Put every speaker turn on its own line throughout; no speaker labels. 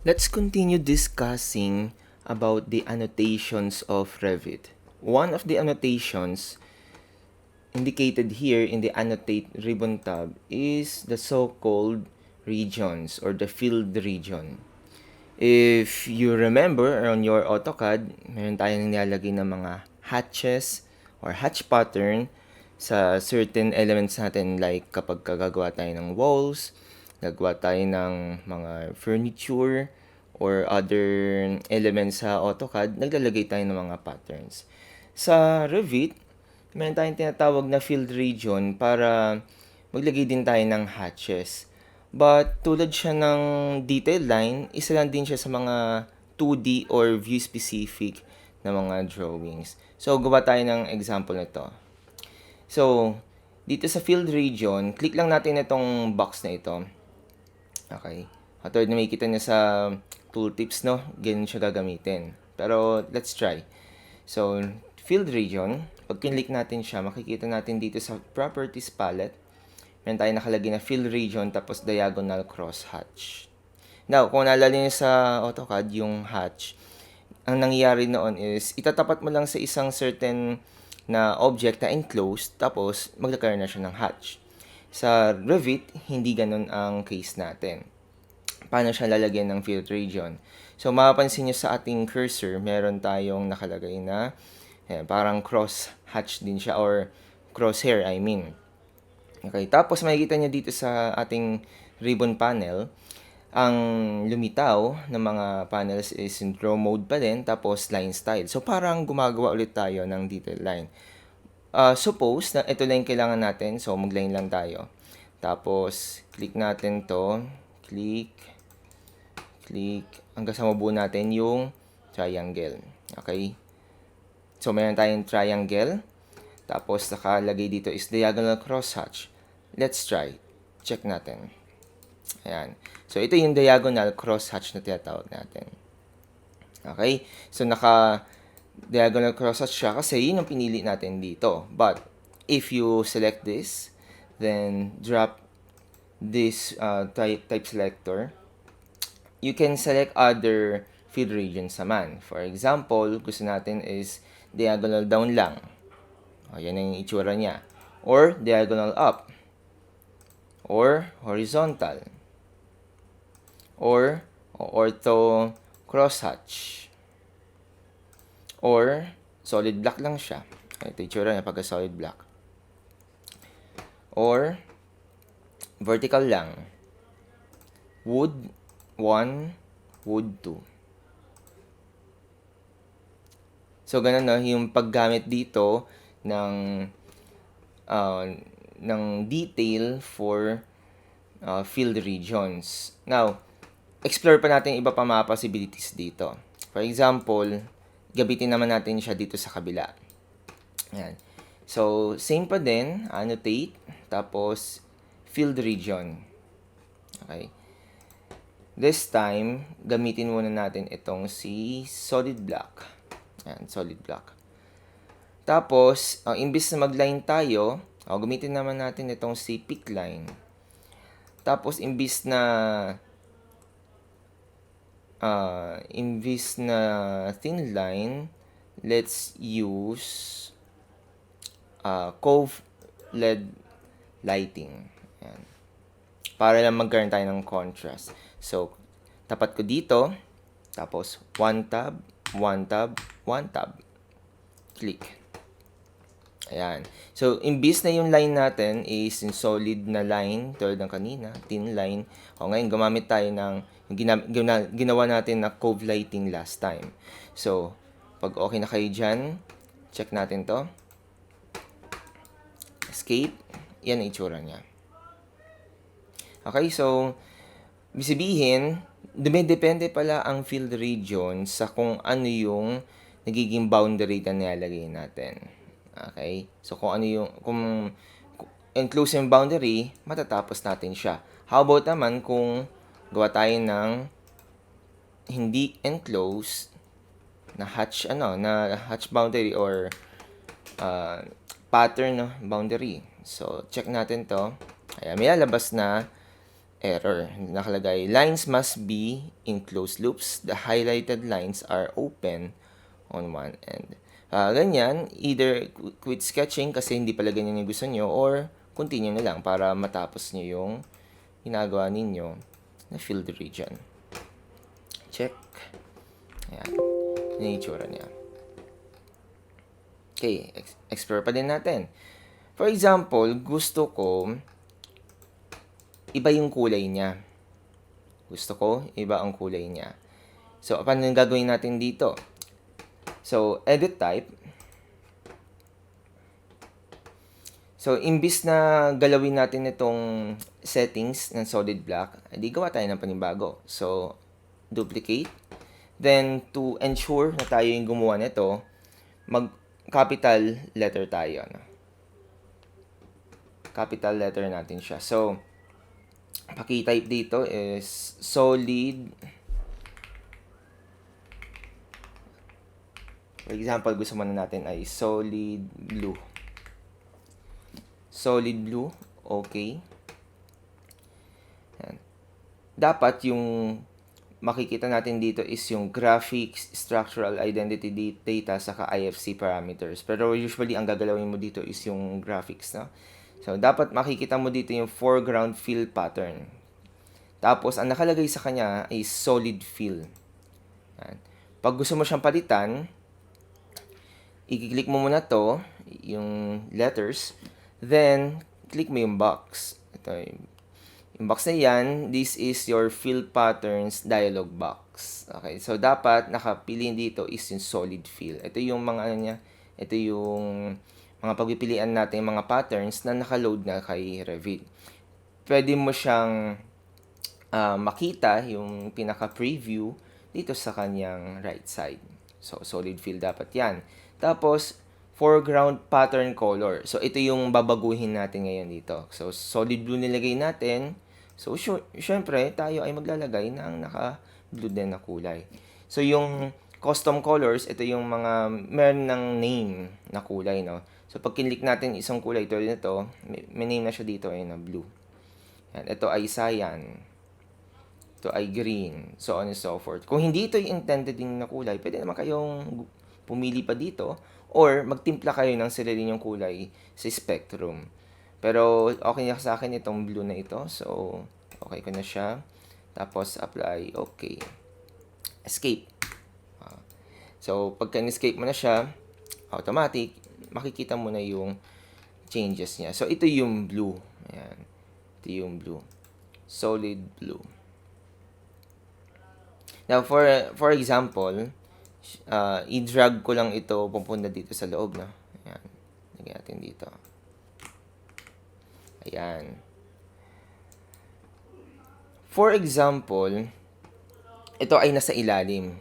Let's continue discussing about the annotations of Revit. One of the annotations indicated here in the Annotate ribbon tab is the so-called regions or the field region. If you remember on your AutoCAD, meron tayong nilalagay ng mga hatches or hatch pattern sa certain elements natin like kapag gagawa tayo ng walls, gagawa tayo ng mga furniture, or other elements sa AutoCAD, naglalagay tayo ng mga patterns. Sa Revit, meron tayong tinatawag na field region para maglagay din tayo ng hatches. But tulad siya ng detail line, isa lang din siya sa mga 2D or view specific na mga drawings. So, gawa tayo ng example nito. So, dito sa field region, click lang natin itong box na ito. Okay. Katulad na makikita niyo sa tooltips, no? Ganyan siya gagamitin. Pero, let's try. So, field region, pag kinlik natin siya, makikita natin dito sa properties palette, meron tayo nakalagay na field region tapos diagonal cross hatch. Now, kung naalala niyo sa AutoCAD, yung hatch, ang nangyayari noon is, itatapat mo lang sa isang certain na object na enclosed, tapos magkakaroon na siya ng hatch. Sa Revit, hindi ganun ang case natin. Paano siya lalagyan ng field region? So, mapapansin nyo sa ating cursor, meron tayong nakalagay na parang cross hatch din siya or crosshair, I mean. Okay, tapos makikita nyo dito sa ating ribbon panel, ang lumitaw ng mga panels is in draw mode pa din, tapos line style. So, parang gumagawa ulit tayo ng detail line. Suppose na ito lang yung kailangan natin, so mag-line lang tayo. Tapos, click natin to, click, hanggang sa mabuo natin yung triangle. Okay? So, mayroon tayong triangle. Tapos, nakalagay dito is diagonal crosshatch. Let's try. Check natin. Ayan. So, ito yung diagonal crosshatch na tinatawag natin. Okay? So, diagonal crosshatch siya kasi yun ang pinili natin dito. But, if you select this, then drop this type selector, you can select other field regions naman. For example, gusto natin is diagonal down lang. O, yan ang itsura niya. Or diagonal up. Or horizontal. Or ortho crosshatch. Or solid block lang siya. Ito itsura niya pagka solid block. Or vertical lang. Wood 1, wood 2. So, ganun, no? Yung paggamit dito ng detail for field regions. Now, explore pa natin iba pa mga possibilities dito. For example, gabitin naman natin siya dito sa kabila. Ayan. So, same pa din, annotate, tapos field region. Okay. This time, gamitin muna natin itong si solid block. Ayan, solid block. Tapos, imbis na mag-line tayo, gamitin naman natin itong si pick line. Tapos, imbis na thin line, let's use cove LED lighting. Ayan. Para lang magkaroon tayo ng contrast. So, tapat ko dito. Tapos, 1 tab, 1 tab, 1 tab. Click. Ayan. So, imbis na yung line natin is in solid na line, tulad ng kanina, thin line. Ngayon, gumamit tayo ng ginawa natin na cove lighting last time. So, pag okay na kayo dyan, check natin to. Escape. Yan ang itsura niya. Okay, so, sabihin, dumidepende pala ang field region sa kung ano yung nagiging boundary na nilalagay natin. Okay? So, kung enclosed yung boundary, matatapos natin siya. How about naman kung gawa tayo ng hindi enclosed na hatch boundary or pattern boundary. So, check natin to. Ayan, may lalabas na error. Nakalagay, lines must be in closed loops. The highlighted lines are open on one end. Ganyan, either quit sketching kasi hindi pala ganyan yung gusto nyo, or continue na lang para matapos nyo yung ginagawa ninyo na field region. Check. Ayan. Yan yung itsura niya. Okay, explore pa din natin. For example, gusto ko iba yung kulay niya. Gusto ko iba ang kulay niya. So, paano yung gagawin natin dito? So, edit type. So, imbis na galawin natin itong settings ng solid black, edi gawa tayo ng panibago. So, duplicate. Then, to ensure na tayo yung gumawa nito, mag-capital letter tayo. No? Capital letter natin siya. So, paki-type dito is solid. For example, gusto muna natin ay solid blue. Solid blue, okay. Yan. Dapat yung makikita natin dito is yung graphics, structural identity data, saka IFC parameters. Pero usually, ang gagalawin mo dito is yung graphics, no? So, dapat makikita mo dito yung foreground fill pattern. Tapos, ang nakalagay sa kanya is solid fill. Yan. Pag gusto mo siyang palitan, i-click mo muna to, yung letters, then, click mo yung box. Ito, yung box na yan, this is your fill patterns dialog box. Okay, so dapat nakapili dito is yung solid fill. Ito yung mga ano niya, ito yung mga pagpipilian natin, mga patterns na nakaload na kay Revit. Pwede mo siyang makita yung pinaka-preview dito sa kanyang right side. So, solid fill dapat yan. Tapos, foreground pattern color. So, ito yung babaguhin natin ngayon dito. So, solid blue nilagay natin. So, syempre, tayo ay maglalagay ng naka-blue din na kulay. So, yung custom colors, ito yung mga meron ng name na kulay, no? So, pag kinlik natin isang kulay, ito nito, may name na siya dito, ayun na, blue. Yan, ito ay cyan. Ito ay green. So on and so forth. Kung hindi ito yung intended din na kulay, pwede naman kayong pumili pa dito or magtimpla kayo ng sarili yung kulay sa spectrum. Pero okay na sa akin itong blue na ito. So, okay ko na siya. Tapos, apply. Okay. Escape. So, pagka escape mo na siya, automatic, makikita mo na yung changes niya. So, ito yung blue. Ayan. Ito yung blue. Solid blue. Now, for example, i-drag ko lang ito pupunta dito sa loob, no? Ayan. Lagyan natin dito. Ayan. For example, ito ay nasa ilalim.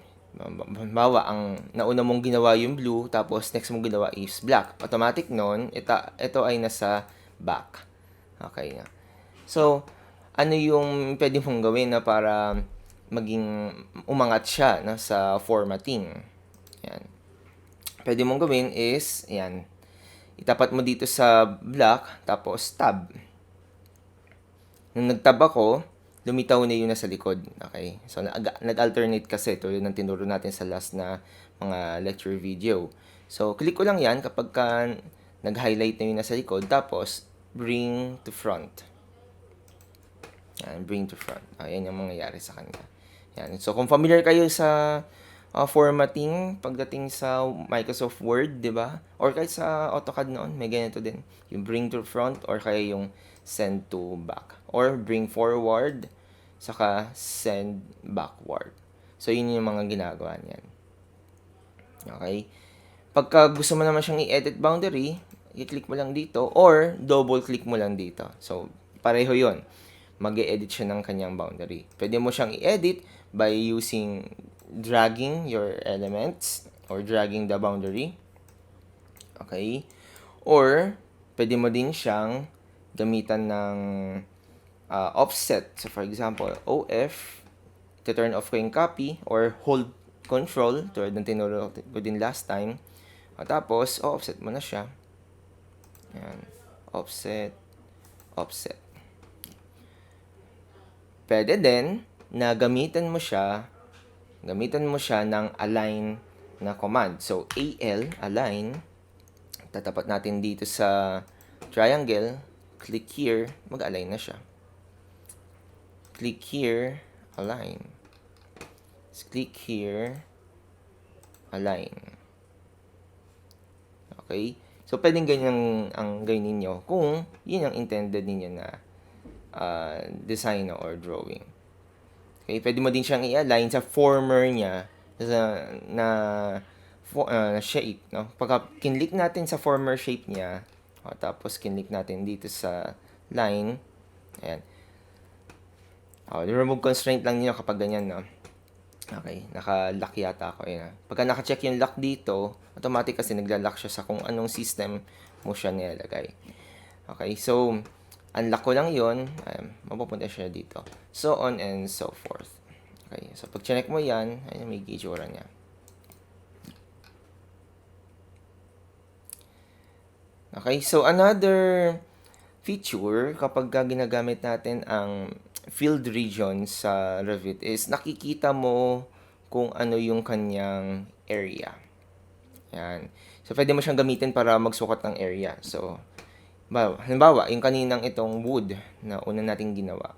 Bawa, ang nauna mong ginawa yung blue, tapos next mong ginawa is black. Automatic nun, ito ay nasa back. Okay na. So, ano yung pwede mong gawin na para maging umangat siya no, sa formatting? Yan. Pwede mong gawin is, yan, itapat mo dito sa black, tapos tab. Nung nag-tab ako, lumitaw na yung nasa likod. Okay? So, nag-alternate kasi tulad ng tinuro natin sa last na mga lecture video. So, click ko lang yan kapag nag-highlight na yung nasa likod. Tapos, bring to front. Yan, bring to front. Ayan yung mangyayari sa kanya. Yan. So, kung familiar kayo sa formatting pagdating sa Microsoft Word, di ba? Or kahit sa AutoCAD noon, may ganito din. Yung bring to front or kaya yung send to back. Or bring forward, saka send backward. So, yun yung mga ginagawa niyan. Okay? Pagka gusto mo naman siyang i-edit boundary, i-click mo lang dito or double-click mo lang dito. So, pareho yun. Mag-e-edit siya ng kanyang boundary. Pwede mo siyang i-edit by using dragging your elements or dragging the boundary. Okay? Or, pwede mo din siyang gamitan ng offset. So, for example, OF, turn off ko yung copy or hold control, tulad ng tinuro ko din last time. Tapos, offset mo na siya. Ayan. Offset, offset. Pwede din na gamitan mo siya ng align na command. So, align, tatapat natin dito sa triangle, click here, mag-align na siya. Click here, align. Click here, align. Okay? So, pwedeng ganyan ang gawin ninyo kung yun ang intended ninyo na design or drawing. Okay? Pwede mo din siyang i-align sa former niya na shape. No? Pagka kinlik natin sa former shape niya, tapos kinlik natin dito sa line, ayan. Remove constraint lang niyo kapag ganyan, no? Okay, naka-lock yata ako. Ayan. Pagka naka-check yung lock dito, automatic kasi nagla-lock siya sa kung anong system mo siya nilalagay. Okay, so, unlock ko lang yun. Mapupunta siya dito. So on and so forth. Okay, so pag check mo yan, ayun, may gitsura niya. Okay, so another feature kapag ginagamit natin ang field region sa Revit is nakikita mo kung ano yung kanyang area. Yan. So, pwede mo siyang gamitin para magsukat ng area. So, halimbawa, yung kaninang itong wood na una nating ginawa.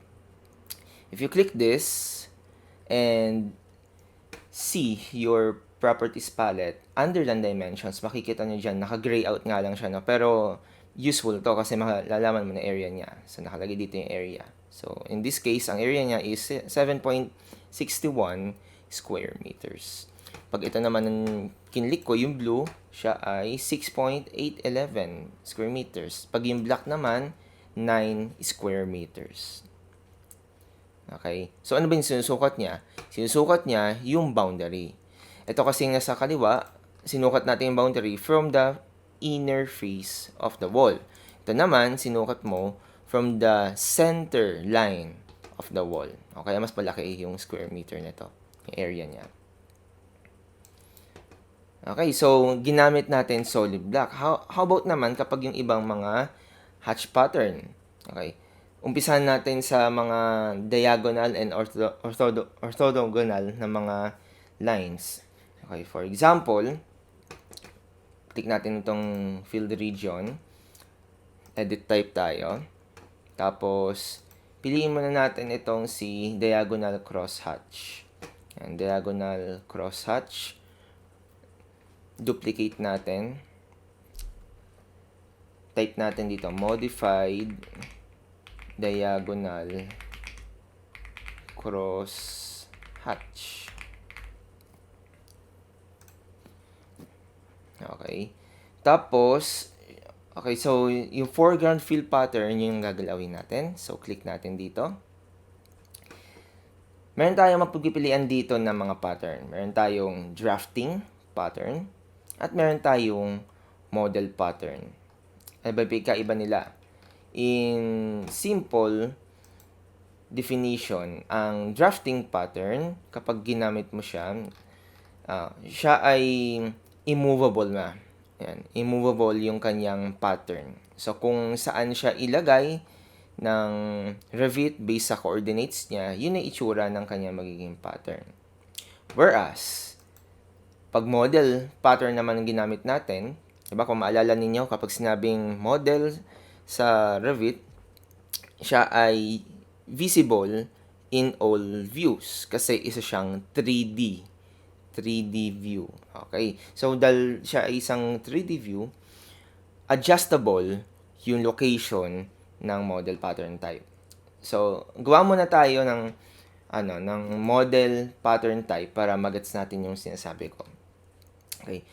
If you click this and see your properties palette, under land dimensions, makikita nyo dyan, naka-gray out nga lang siya, no? Pero, useful to kasi malalaman mo na area niya. So, nakalagay dito yung area. So, in this case, ang area niya is 7.61 square meters. Pag ito naman ang kinlik ko, yung blue, siya ay 6.811 square meters. Pag yung black naman, 9 square meters. Okay? So, ano ba yung sinusukat niya? Sinusukat niya yung boundary. Ito kasi nasa kaliwa, sinukat natin yung boundary from the inner face of the wall. Ito naman, sinukat mo from the center line of the wall. Okay, mas malaki yung square meter nito, yung area niya. Okay, so ginamit natin solid block. How about naman kapag yung ibang mga hatch pattern? Okay, umpisahan natin sa mga diagonal and orthogonal na mga lines. Okay, for example, click natin itong field region. Edit type tayo. Tapos, piliin muna natin itong si diagonal crosshatch. Yan, diagonal crosshatch. Duplicate natin. Type natin dito, modified diagonal crosshatch. Okay. Tapos, okay, so yung foreground fill pattern yung gagalawin natin. So, click natin dito. Meron tayong mapagpipilian dito ng mga pattern. Meron tayong drafting pattern at meron tayong model pattern. Ano ba iba nila? In simple definition, ang drafting pattern, kapag ginamit mo siya, siya ay immovable na. Yan, immovable yung kanyang pattern. So, kung saan siya ilagay ng Revit based sa coordinates niya, yun ang itsura ng kanyang magiging pattern. Whereas, pag model pattern naman ang ginamit natin, diba, kung maalala ninyo, kapag sinabing model sa Revit, siya ay visible in all views kasi isa siyang 3D view. Okay? So, dahil siya ay isang 3D view, adjustable yung location ng model pattern type. So, gawa muna tayo ng model pattern type para magets natin yung sinasabi ko. Okay.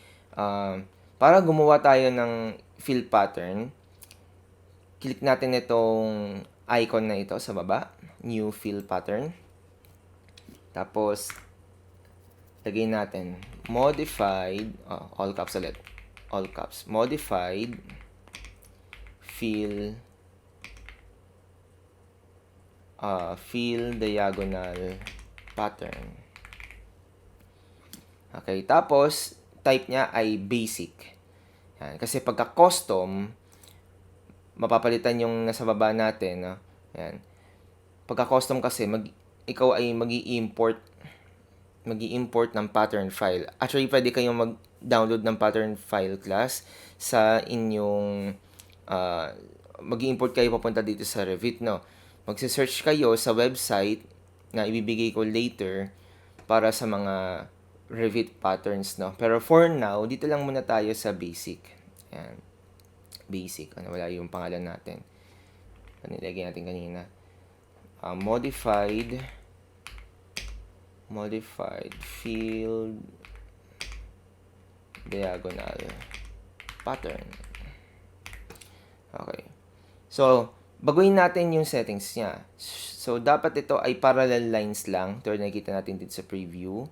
Para gumawa tayo ng fill pattern, click natin itong icon na ito sa baba, new fill pattern. Tapos, lagay natin modified, all caps ulit, all caps, modified fill diagonal pattern. Okay, tapos type niya ay basic. Yan, kasi pagka custom, mapapalitan yung nasa baba natin, no? Yan. pagka custom kasi, ikaw ay mag-i-import ng pattern file. Actually, pwede kayong mag-download ng pattern file class sa inyong mag-i-import kayo papunta dito sa Revit, no? Magse-search kayo sa website na ibibigay ko later para sa mga Revit patterns, no? Pero for now, dito lang muna tayo sa basic. Ayan. Basic. Wala yung pangalan natin. Nilagay natin kanina. Modified field diagonal pattern. Okay. So, baguhin natin yung settings niya. So, dapat ito ay parallel lines lang. Ito nakikita natin dito sa preview.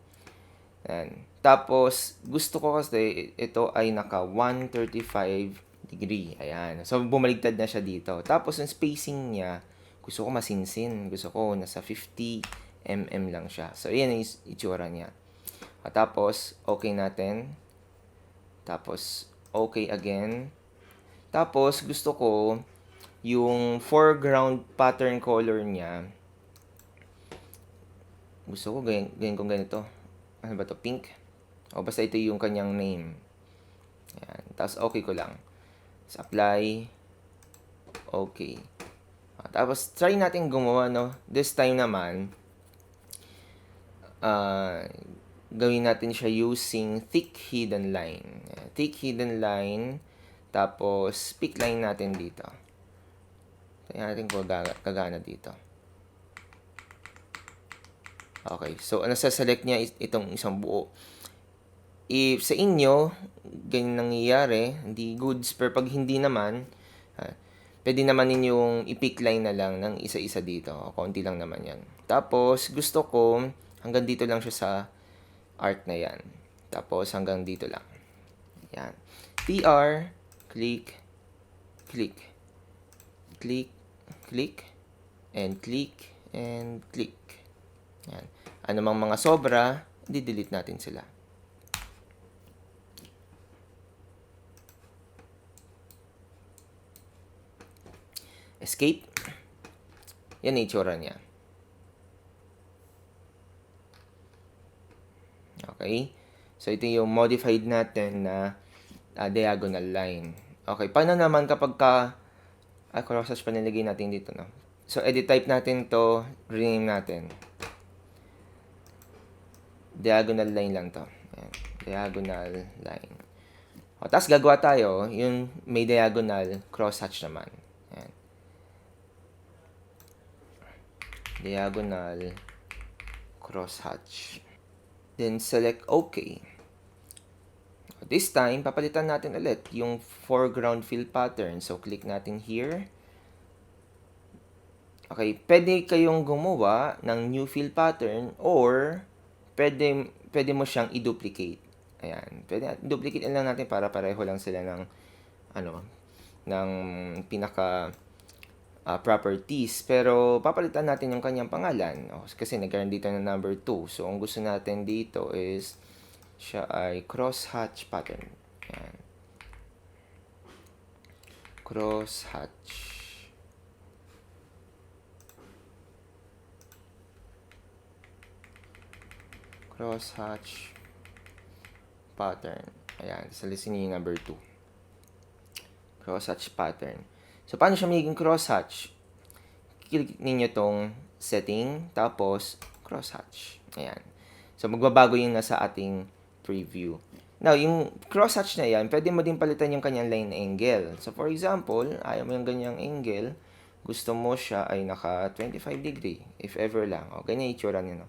Ayan. Tapos, gusto ko kasi ito ay naka 135 degree. Ayan. So, bumaligtad na siya dito. Tapos, yung spacing niya, gusto ko masinsin. Gusto ko nasa 50 mm lang siya. So, ayan yung itsura niya. Tapos, okay natin. Tapos, okay again. Tapos, gusto ko yung foreground pattern color niya. Gusto ko ganyan kung ganito. Ano ba to? Pink? O basta ito yung kanyang name. Ayan. Tapos, okay ko lang. Tapos, apply. Okay. Tapos, try natin gumawa, no? This time naman, gawin natin siya using thick hidden line. Ayan. Thick hidden line. Tapos, pick line natin dito. Tingnan natin kung kagana dito. Okay. So, nasa-select niya itong isang buo. If sa inyo, ganyan nangyayari, hindi goods. Pero pag hindi naman, pwede naman ninyong i-pick line na lang ng isa-isa dito. O, konti lang naman yan. Tapos, gusto ko, hanggang dito lang siya sa art na yan. Tapos, hanggang dito lang. Yan. TR, click, click, click, click, and click, and click. Yan. Ano mang mga sobra, di-delete natin sila. Escape. Yan ang itsura niya. Okay? So, ito yung modified natin na diagonal line. Okay, paano naman kapag crosshatch pa nilagay natin dito, no? So, edit type natin to, rename natin. Diagonal line lang to. Ayan. Diagonal line. O, tapos gagawa tayo, yung may diagonal crosshatch naman. Ayan. Diagonal crosshatch. Then, select OK. This time, papalitan natin ulit yung foreground fill pattern. So, click natin here. Okay, pwede kayong gumawa ng new fill pattern or pwede mo siyang i-duplicate. Ayan, pwede duplicate lang natin para pareho lang sila ng ng pinaka properties. Pero papalitan natin yung kanyang pangalan. Kasi nagkaroon dito ng number 2. So, ang gusto natin dito is siya ay crosshatch pattern. Ayan. Crosshatch. Crosshatch pattern. Ayan. Sa listen yung number 2. Crosshatch pattern. So, paano siya magiging crosshatch? Click ninyo tong setting, tapos crosshatch. Ayan. So, magbabago yung nasa ating preview. Now, yung crosshatch na yan, pwede mo din palitan yung kanyang line angle. So, for example, ayaw mo yung ganyang angle, gusto mo siya ay naka 25 degree, if ever lang. O, ganyan yung itsura niya, no?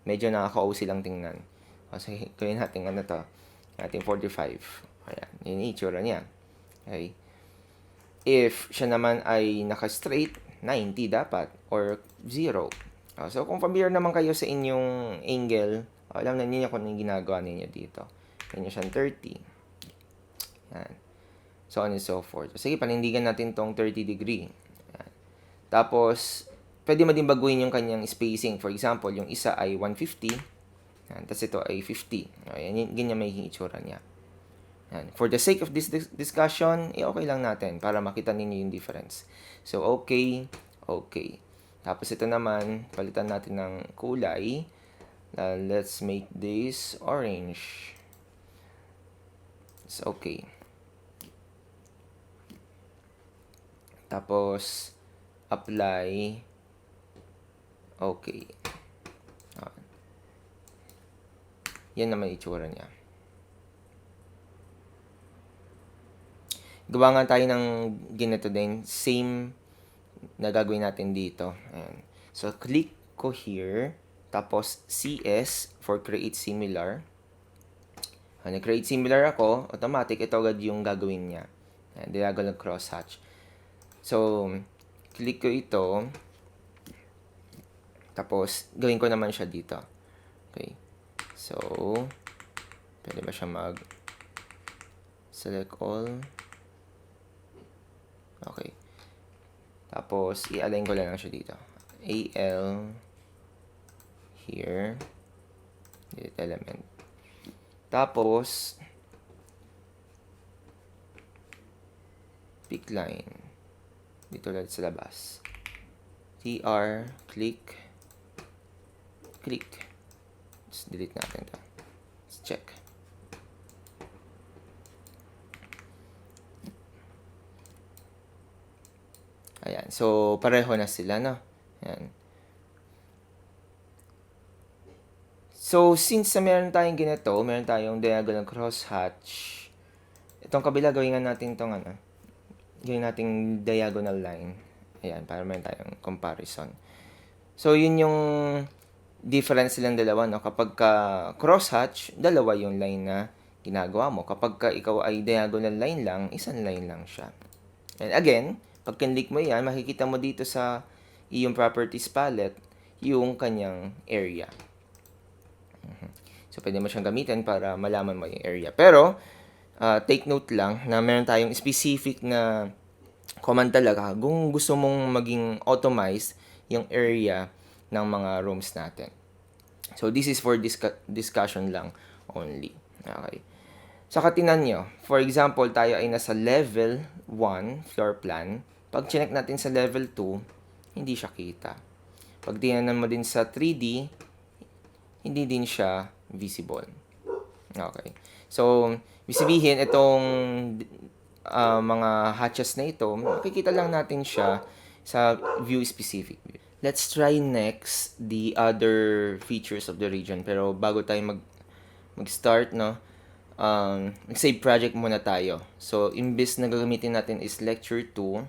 Medyo nakaka-OC lang tingnan. O, so, gawin natin natin 45. Ayan, yun yung itsura niya. Okay. If siya naman ay naka-straight, 90 dapat, or 0. So, kung familiar naman kayo sa inyong angle, alam na niyo kung anong ginagawa ninyo dito. Ganyan siyang 30. Yan. So on and so forth. Sige, panindigan natin tong 30 degree. Yan. Tapos, pwede mo din baguhin yung kanyang spacing. For example, yung isa ay 150. Yan. Tapos ito ay 50. Yan, ganyan may itsura niya. Yan. For the sake of this discussion, okay lang natin para makita ninyo yung difference. So, okay, okay. Tapos ito naman, palitan natin ng kulay. Let's make this orange. It's okay. Tapos, apply. Okay. Yan naman itsura niya. Gawa nga tayo ng ganito din. Same na gagawin natin dito. Ayan. So, click ko here. Tapos, CS for create similar. Nag-create similar ako. Automatic, ito agad yung gagawin niya. Ayan, diagonal crosshatch. So, click ko ito. Tapos, gawin ko naman siya dito. Okay. So, pwede ba siya select all? Okay. Tapos, i-align ko lang siya dito. AL here. Delete element. Tapos, pick line. Dito lang sa labas. TR, click. Let's delete natin ito. Let's check. Ayan. So, pareho na sila, no? Ayan. So, since meron tayong ganito, meron tayong diagonal crosshatch, itong kabila, gawin nga natin itong gawin natin diagonal line. Ayan, para meron tayong comparison. So, yun yung difference silang dalawa, no? Kapag ka crosshatch, dalawa yung line na ginagawa mo. Kapag ka ikaw ay diagonal line lang, isang line lang siya. And again, pag kinlik mo yan, makikita mo dito sa iyong properties palette, yung kanyang area. So, pwede mo siyang gamitin para malaman mo yung area. Pero, take note lang na meron tayong specific na command talaga kung gusto mong maging automized yung area ng mga rooms natin. So, this is for discussion lang only. Okay. So, katinan nyo. For example, tayo ay nasa level 1 floor plan. Pag chinek natin sa level 2, hindi siya kita. Pag tinanan mo din sa 3D, hindi din siya visible. Okay. So, sabihin, itong mga hatches na ito, makikita lang natin siya sa view specific. Let's try next the other features of the region. Pero bago tayo mag-start, no, save project muna tayo. So, imbis na gagamitin natin is lecture 2,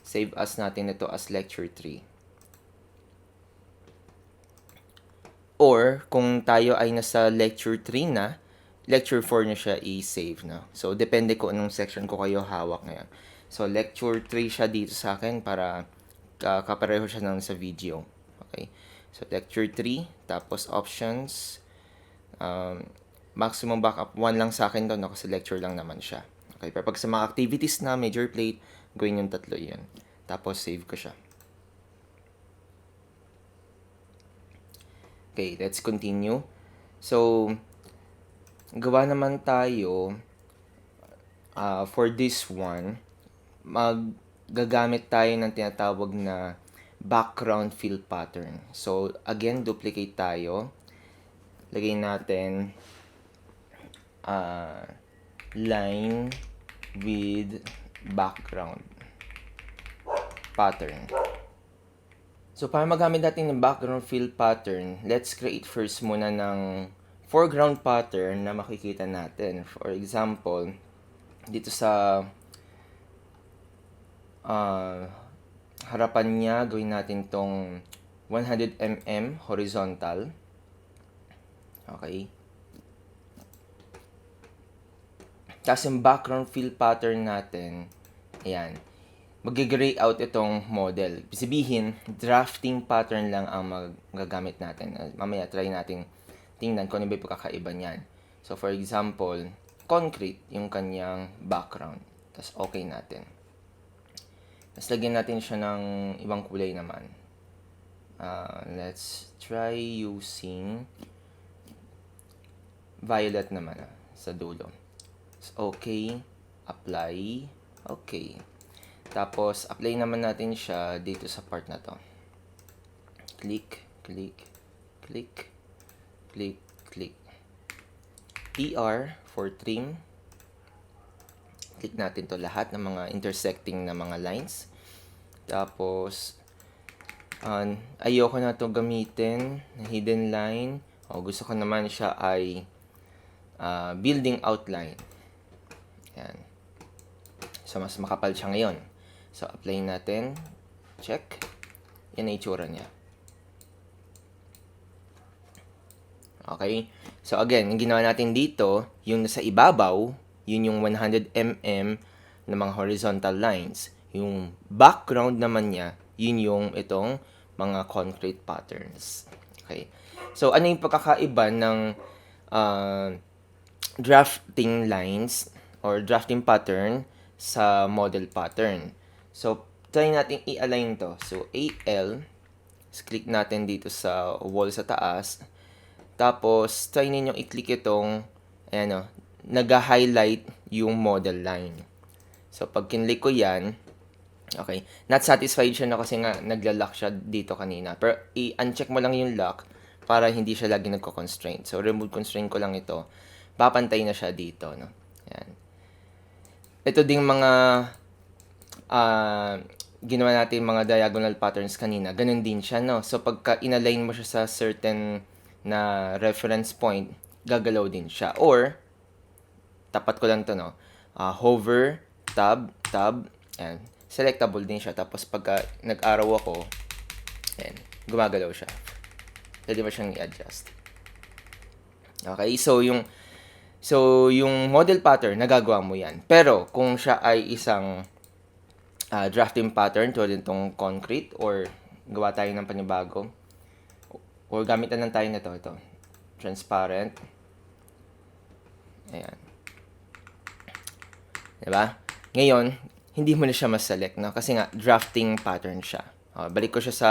save as natin ito as lecture 3. Or, kung tayo ay nasa lecture 3 na, lecture 4 na siya i-save na. So, depende ko anong section ko kayo hawak ngayon. So, lecture 3 siya dito sa akin para kapareho siya ng sa video. Okay. So, lecture 3, tapos options, maximum backup 1 lang sa akin doon, kasi lecture lang naman siya. Okay. Pero pag sa mga activities na major plate, gawin yung tatlo yun. Tapos, save ko siya. Okay, let's continue. So, gawa naman tayo for this one, gagamit tayo ng tinatawag na background fill pattern. So, again, duplicate tayo. Lagay natin line with background pattern. So, para magamit natin ng background fill pattern, let's create first muna ng foreground pattern na makikita natin. For example, dito sa harapan niya, gawin natin tong 100 mm horizontal. Okay. Tapos yung background fill pattern natin, ayan, mag-gray out itong model. Sabihin, drafting pattern lang ang magagamit natin. Mamaya try natin tingnan kung ano ba yung pagkakaiba niyan. So, for example, concrete yung kanyang background. Tapos, okay natin. Tapos, lagyan natin siya ng ibang kulay naman. Let's try using violet naman sa dulo. So, okay. Apply. Okay. Tapos, apply naman natin siya dito sa part na to. click, click, click, click, click. TR for trim. Click natin to lahat ng mga intersecting na mga lines. Tapos, ayoko na to gamitin na hidden line. Gusto ko naman siya ay building outline. Yan. So, mas makapal siya ngayon. So, apply natin. Check. Yan ang itsura niya. Okay? So, again, yung ginawa natin dito, yung nasa ibabaw, yun yung 100 mm na mga horizontal lines. Yung background naman niya, yun yung itong mga concrete patterns. Okay? So, ano yung pagkakaiba ng drafting lines or drafting pattern sa model pattern? So, try natin i-align to. So, AL, click natin dito sa wall sa taas. Tapos, try ninyong i-click itong, ayan o, nag-highlight yung model line. So, pag kinlik ko yan, okay, not satisfied siya na kasi nga nagla-lock siya dito kanina. Pero, i-uncheck mo lang yung lock para hindi siya lagi nagko-constraint. So, remove constraint ko lang ito. Papantay na siya dito, no? Yan. Ito ding mga ginawa natin mga diagonal patterns kanina. Ganun din siya, no? So, pagka inalign mo siya sa certain na reference point, gagalaw din siya. Or, tapat ko lang to, no? Hover, tab, tab, and selectable din siya. Tapos, pagka nag-arrow ako, and gumagalaw siya. Pwede mo siyang i-adjust. Okay, so yung model pattern, nagagawa mo yan. Pero, kung siya ay isang drafting pattern, tulad itong concrete, or gawa tayo ng panibago, or gamitan lang tayo na ito, transparent. Ayan. Diba? Ngayon, hindi mo na siya ma-select, no? Kasi nga, drafting pattern siya. Balik ko siya sa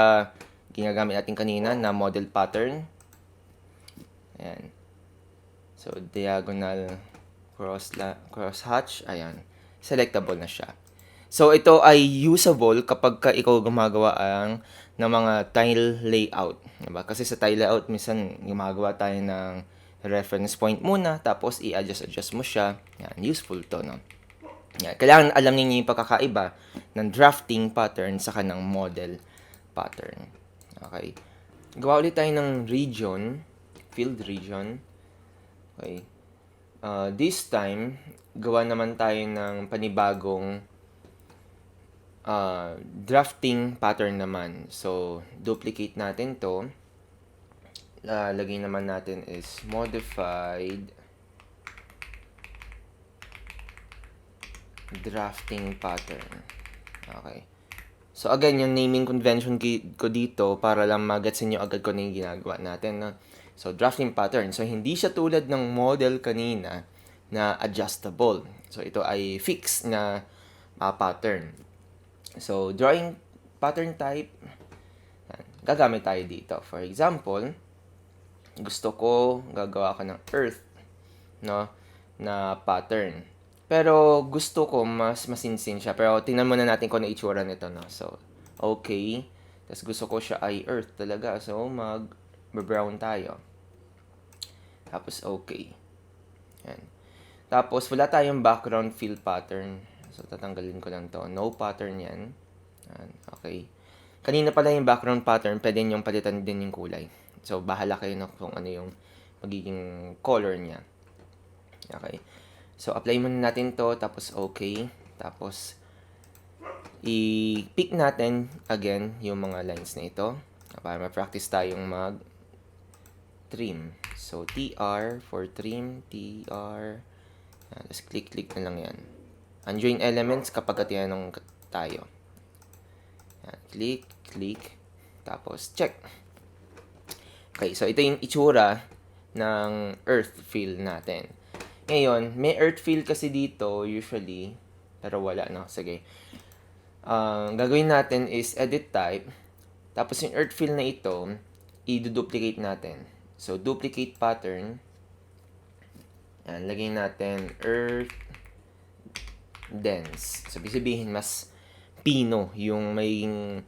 ginagamit natin kanina na model pattern. Ayan. So, diagonal cross hatch. Ayan. Selectable na siya. So, ito ay usable kapag ka ikaw gumagawa ng mga tile layout. Diba? Kasi sa tile layout, minsan gumagawa tayo ng reference point muna, tapos i-adjust mo siya. Yan, useful to, no? Yan. Kailangan alam niyo yung pagkakaiba ng drafting pattern saka ng model pattern. Okay. Gawa ulit tayo ng region, field region. Okay. This time, gawa naman tayo ng panibagong drafting pattern naman. So, duplicate natin to. Lagay naman natin is modified drafting pattern. Okay. So, again, yung naming convention ko dito para lang magatsin nyo agad ko na yung ginagawa natin. No? So, drafting pattern. So, hindi siya tulad ng model kanina na adjustable. So, ito ay fixed na pattern. So, drawing pattern type, gagamit tayo dito. For example, gusto ko gagawa ko ng earth, no, na pattern. Pero gusto ko mas masinsin siya. Pero tingnan muna natin kung ano itsura nito, no. So, okay. Tapos gusto ko siya ay earth talaga. So, mag-brown tayo. Tapos, okay. Yan. Tapos, wala tayong background fill pattern. So, tatanggalin ko lang to. No pattern yan. Yan. Okay. Kanina pala yung background pattern, pwede nyo palitan din yung kulay. So, bahala kayo na kung ano yung magiging color niya. Okay. So, apply muna natin to, tapos okay. Tapos, i-pick natin again yung mga lines na ito para ma-practice tayong mag-trim. So, TR for trim, TR. Tapos, click na lang yan. Unjoin elements kapag tinanong tayo. Yan. Click. Tapos, check. Okay, so ito yung itsura ng earth fill natin. Ngayon, may earth fill kasi dito, usually, pero wala, no? Sige. Gagawin natin is edit type. Tapos yung earth fill na ito, i-duplicate natin. So, duplicate pattern. Yan, lagay natin earth dense. So, sabihin, mas pino yung magiging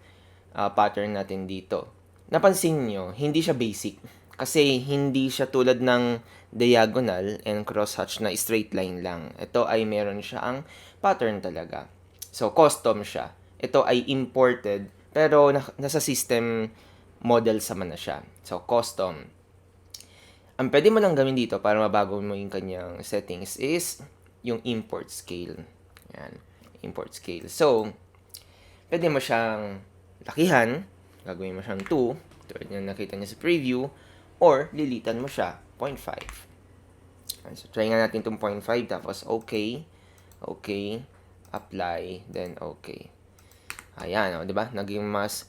pattern natin dito. napansin nyo, hindi siya basic. Kasi hindi siya tulad ng diagonal and crosshatch na straight line lang. Ito ay meron siya ang pattern talaga. So, custom siya. Ito ay imported, pero nasa system model sama na siya. So, custom. Ang pwede mo lang gawin dito para mabago mo yung kanyang settings is yung import scale. Yan. Import scale. So, pwede mo siyang lakihan. Gagawin mo siyang 2. Tulad yung nakita niya sa preview. Or, lilitan mo siya. 0.5. So, try nga natin itong 0.5. Tapos, okay. Okay. Apply. Then, okay. Ayan, diba? Naging mas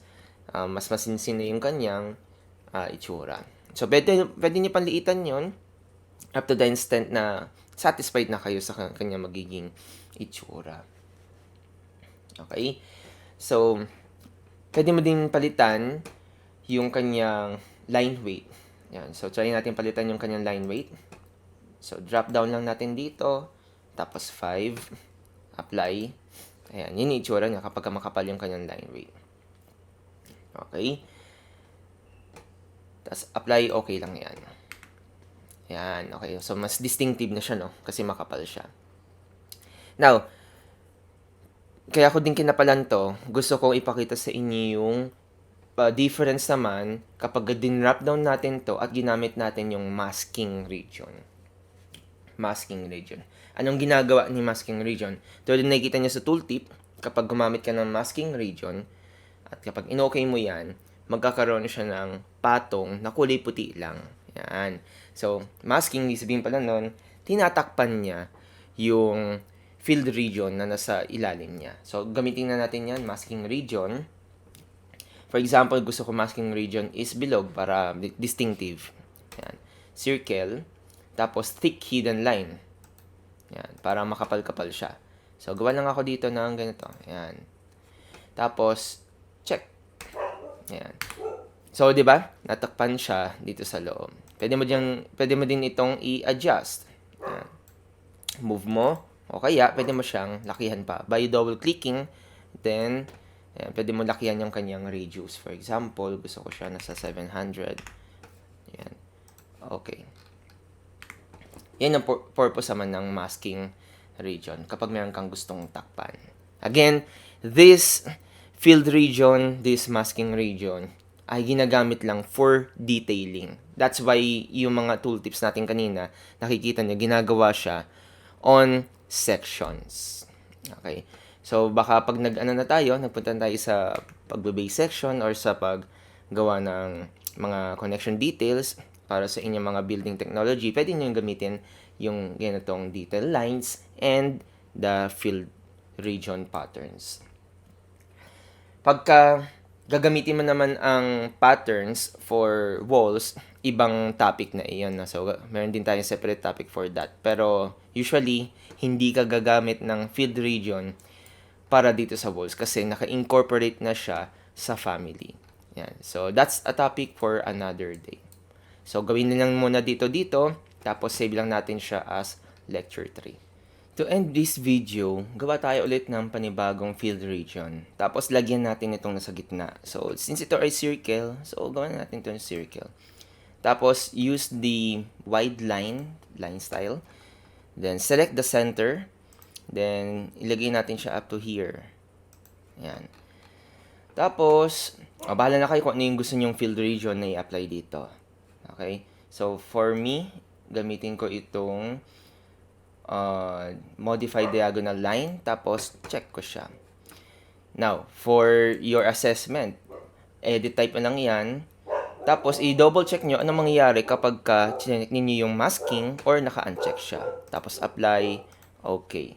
masinsin na yung kanyang itsura. So, pwede niyo panliitan yun up to the extent na satisfied na kayo sa kanyang magiging itsura. Okay? So, pwede mo din palitan yung kanyang line weight. Yan. So, try natin palitan yung kanyang line weight. So, drop down lang natin dito. Tapos, 5. Apply. Ayan. Yun yung itsura niya kapag makapal yung kanyang line weight. Okay? Tapos, apply. Okay lang yan. Yan. Okay. So, mas distinctive na siya, no? Kasi makapal siya. Now, kaya ko din kinapalan to, gusto kong ipakita sa inyo yung difference naman kapag din-wrap down natin to at ginamit natin yung masking region. Masking region. Anong ginagawa ni masking region? Tulad na nakikita niyo sa tooltip, kapag gumamit ka ng masking region, at kapag in-okay mo yan, magkakaroon siya ng patong na kulay puti lang. Yan. So, masking, sabihin pala nun, tinatakpan niya yung field region na nasa ilalim niya. So, gamitin na natin yan, masking region. For example, gusto ko masking region is bilog para distinctive. Yan. Circle. Tapos, thick hidden line. Yan. Para makapal-kapal siya. So, gawa lang ako dito ng ganito. Yan. Tapos, check. Yan. So, di ba? Natakpan siya dito sa loob. Pwede mo din itong i-adjust. Yan. Move mo. O kaya, pwede mo siyang lakihan pa. By double-clicking, then, yan, pwede mo lakihan yung kanyang radius. For example, gusto ko siya nasa 700. Yan. Okay. Yan ang purpose naman ng masking region kapag meron kang gustong takpan. Again, this field region, this masking region, ay ginagamit lang for detailing. That's why yung mga tooltips natin kanina, nakikita nyo, ginagawa siya on sections. Okay? So, baka pag nagpunta tayo sa pagbe-base section or sa paggawa ng mga connection details para sa inyong mga building technology, pwede nyo gamitin yung ganitong detail lines and the field region patterns. Pagka gagamitin mo naman ang patterns for walls, ibang topic na iyon. So, meron din tayong separate topic for that. Pero, usually, hindi ka gagamit ng field region para dito sa walls kasi naka-incorporate na siya sa family. Yan. So, that's a topic for another day. So, gawin na lang muna dito, tapos save lang natin siya as lecture 3. To end this video, gawa tayo ulit ng panibagong field region. Tapos, lagyan natin itong nasa gitna. So, since ito ay circle, so, gawin natin ito ng circle. Tapos, use the wide line style. Then, select the center. Then, ilagay natin siya up to here. Ayan. Tapos, bahala na kayo kung ano yung gusto nyong field region na i-apply dito. Okay? So, for me, gamitin ko itong modify diagonal line. Tapos, check ko siya. Now, for your assessment, edit type na lang yan. Tapos, i-double check nyo anong mangyayari kapag chinek ninyo yung masking or naka-uncheck siya. Tapos, apply. Okay.